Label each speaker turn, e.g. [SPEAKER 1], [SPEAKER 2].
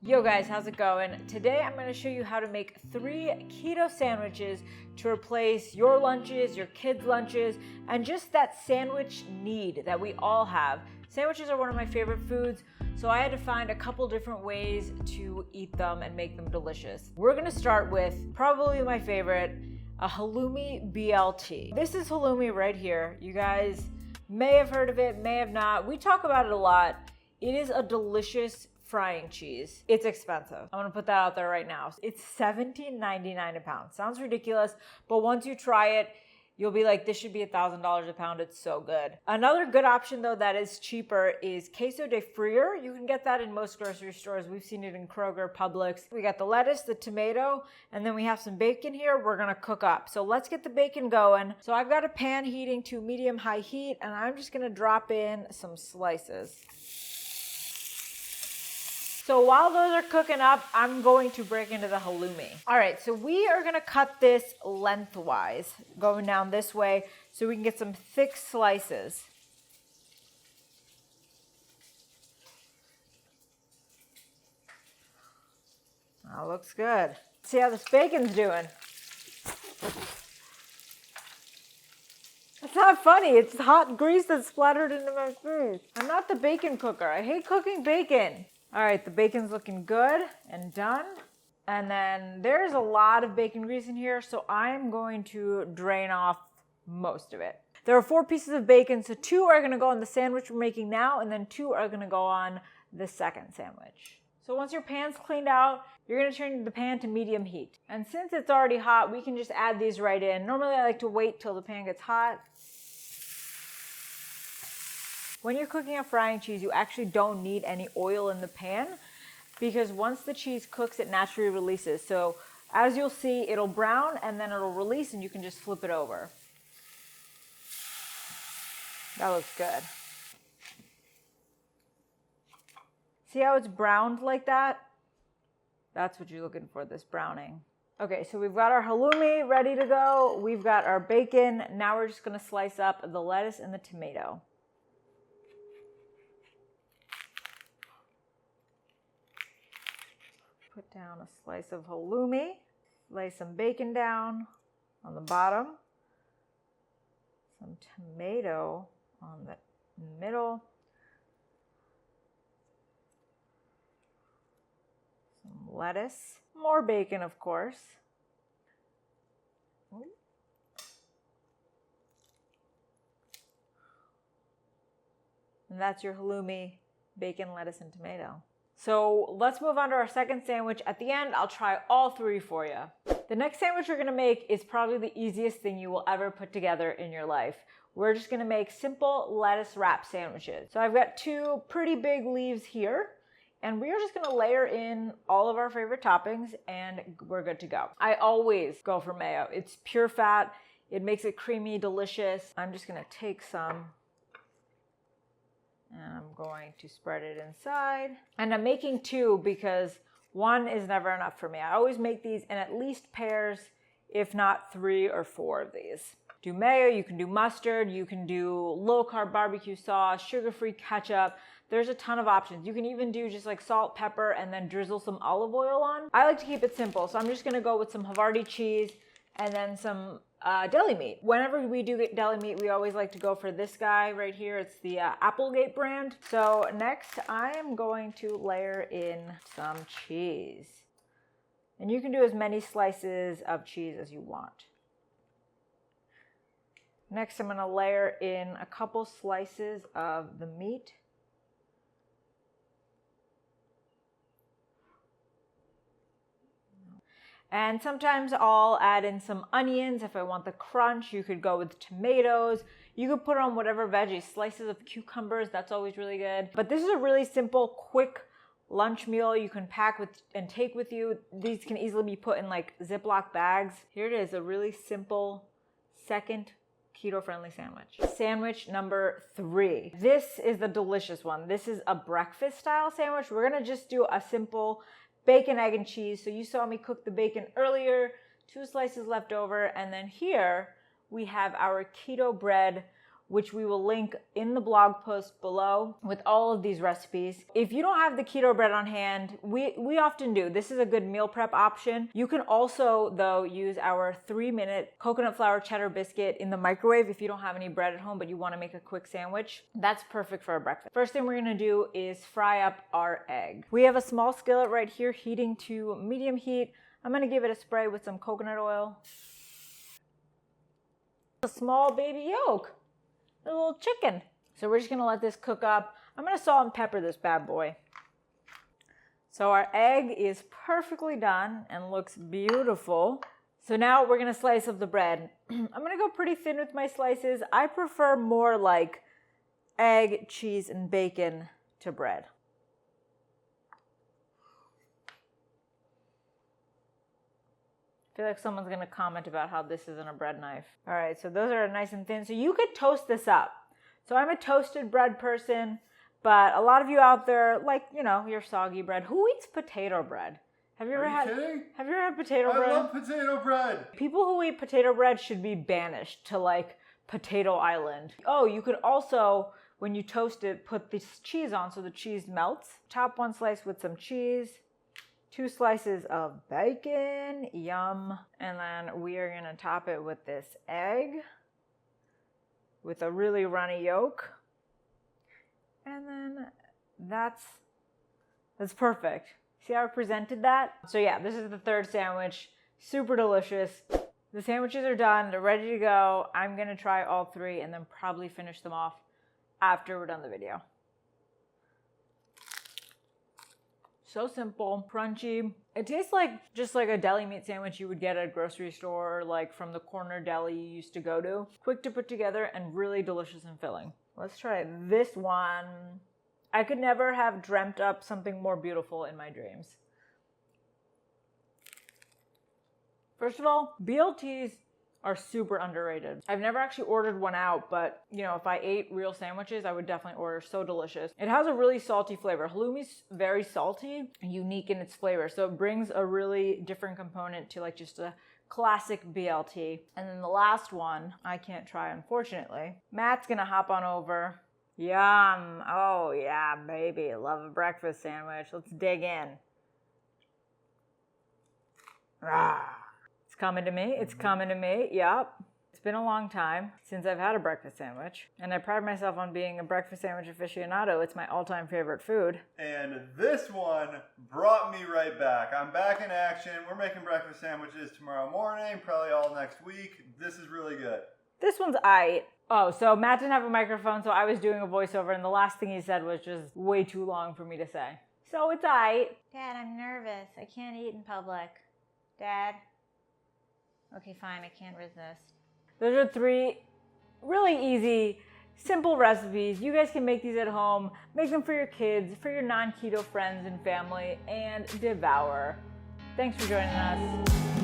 [SPEAKER 1] Yo guys, how's it going? Today I'm going to show you how to make 3 keto sandwiches to replace your lunches, your kids' lunches, and just that sandwich need that we all have. Sandwiches are one of my favorite foods, so I had to find a couple different ways to eat them and make them delicious. We're going to start with probably my favorite, a halloumi BLT. This is halloumi right here. You guys may have heard of it, may have not. We talk about it a lot. It is a delicious frying cheese. It's expensive. I'm gonna put that out there right now. It's $17.99 a pound. Sounds ridiculous, but once you try it, you'll be like, this should be $1,000 a pound. It's so good. Another good option though that is cheaper is queso de frire. You can get that in most grocery stores. We've seen it in Kroger, Publix. We got the lettuce, the tomato, and then we have some bacon here we're gonna cook up. So let's get the bacon going. So I've got a pan heating to medium-high heat, and I'm just gonna drop in some slices. So while those are cooking up, I'm going to break into the halloumi. All right, so we are gonna cut this lengthwise, going down this way so we can get some thick slices. That looks good. See how this bacon's doing. It's not funny, it's hot grease that's splattered into my food. I'm not the bacon cooker, I hate cooking bacon. All right, the bacon's looking good and done. And then there's a lot of bacon grease in here, so I'm going to drain off most of it. There are 4 pieces of bacon, so 2 are gonna go on the sandwich we're making now, and then 2 are gonna go on the second sandwich. So once your pan's cleaned out, you're gonna turn the pan to medium heat. And since it's already hot, we can just add these right in. Normally I like to wait till the pan gets hot. When you're cooking a frying cheese, you actually don't need any oil in the pan because once the cheese cooks, it naturally releases. So as you'll see, it'll brown and then it'll release and you can just flip it over. That looks good. See how it's browned like that? That's what you're looking for, this browning. Okay, so we've got our halloumi ready to go. We've got our bacon. Now we're just gonna slice up the lettuce and the tomato. Put down a slice of halloumi, lay some bacon down on the bottom, some tomato on the middle, some lettuce, more bacon of course. And that's your halloumi, bacon, lettuce, and tomato. So let's move on to our second sandwich. At the end, I'll try all 3 for you. The next sandwich we're gonna make is probably the easiest thing you will ever put together in your life. We're just gonna make simple lettuce wrap sandwiches. So I've got 2 pretty big leaves here, and we are just gonna layer in all of our favorite toppings and we're good to go. I always go for mayo. It's pure fat. It makes it creamy, delicious. I'm just gonna take some and I'm going to spread it inside. And I'm making 2 because 1 is never enough for me. I always make these in at least pairs, if not 3 or 4 of these. Do mayo, you can do mustard, you can do low-carb barbecue sauce, sugar-free ketchup. There's a ton of options. You can even do just like salt, pepper, and then drizzle some olive oil on. I like to keep it simple, so I'm just gonna go with some Havarti cheese and then some deli meat. Whenever we do get deli meat, we always like to go for this guy right here. It's the Applegate brand. So next, I am going to layer in some cheese. And you can do as many slices of cheese as you want. Next, I'm gonna layer in a couple slices of the meat. And sometimes I'll add in some onions if I want the crunch. You could go with tomatoes. You could put on whatever veggies, slices of cucumbers, that's always really good. But this is a really simple, quick lunch meal you can pack with and take with you. These can easily be put in like Ziploc bags. Here it is, a really simple second keto-friendly sandwich. Sandwich number 3. This is the delicious one. This is a breakfast style sandwich. We're gonna just do a simple bacon, egg, and cheese. So you saw me cook the bacon earlier, 2 slices left over, and then here we have our keto bread which we will link in the blog post below with all of these recipes. If you don't have the keto bread on hand, we often do. This is a good meal prep option. You can also, though, use our 3-minute coconut flour cheddar biscuit in the microwave if you don't have any bread at home but you want to make a quick sandwich. That's perfect for a breakfast. First thing we're going to do is fry up our egg. We have a small skillet right here heating to medium heat. I'm going to give it a spray with some coconut oil. A small baby yolk, a little chicken. So we're just going to let this cook up. I'm going to salt and pepper this bad boy. So our egg is perfectly done and looks beautiful. So now we're going to slice up the bread. I'm going to go pretty thin with my slices. I prefer more like egg, cheese, and bacon to bread. I feel like someone's going to comment about how this isn't a bread knife. All right, so those are nice and thin. So you could toast this up. So I'm a toasted bread person, but a lot of you out there, like, you know, your soggy bread. Who eats potato bread? Have you ever had potato bread?
[SPEAKER 2] I love potato bread.
[SPEAKER 1] People who eat potato bread should be banished to like Potato Island. Oh, you could also, when you toast it, put this cheese on so the cheese melts. Top one slice with some cheese. 2 slices of bacon, yum. And then we are gonna top it with this egg with a really runny yolk. And then that's perfect. See how I presented that? So yeah, this is the third sandwich. Super delicious. The sandwiches are done, they're ready to go. I'm gonna try all 3 and then probably finish them off after we're done the video. So simple, crunchy. It tastes like just like a deli meat sandwich you would get at a grocery store, or like from the corner deli you used to go to. Quick to put together and really delicious and filling. Let's try this one. I could never have dreamt up something more beautiful in my dreams. First of all, BLTs are super underrated. I've never actually ordered one out, but you know, if I ate real sandwiches, I would definitely order. So delicious. It has a really salty flavor. Halloumi's very salty, unique in its flavor. So it brings a really different component to like just a classic BLT. And then the last one, I can't try, unfortunately. Matt's gonna hop on over. Yum. Oh yeah, baby. Love a breakfast sandwich. Let's dig in. Ah. Coming to me. It's coming to me. Yep. It's been a long time since I've had a breakfast sandwich, and I pride myself on being a breakfast sandwich aficionado. It's my all-time favorite food.
[SPEAKER 2] And this one brought me right back. I'm back in action. We're making breakfast sandwiches tomorrow morning, probably all next week. This is really good.
[SPEAKER 1] This one's aight. Oh, so Matt didn't have a microphone, so I was doing a voiceover, and the last thing he said was just way too long for me to say. So it's aight. Dad, I'm nervous. I can't eat in public. Dad? Okay, fine, I can't resist. Those are 3 really easy, simple recipes. You guys can make these at home, make them for your kids, for your non-keto friends and family, and devour. Thanks for joining us.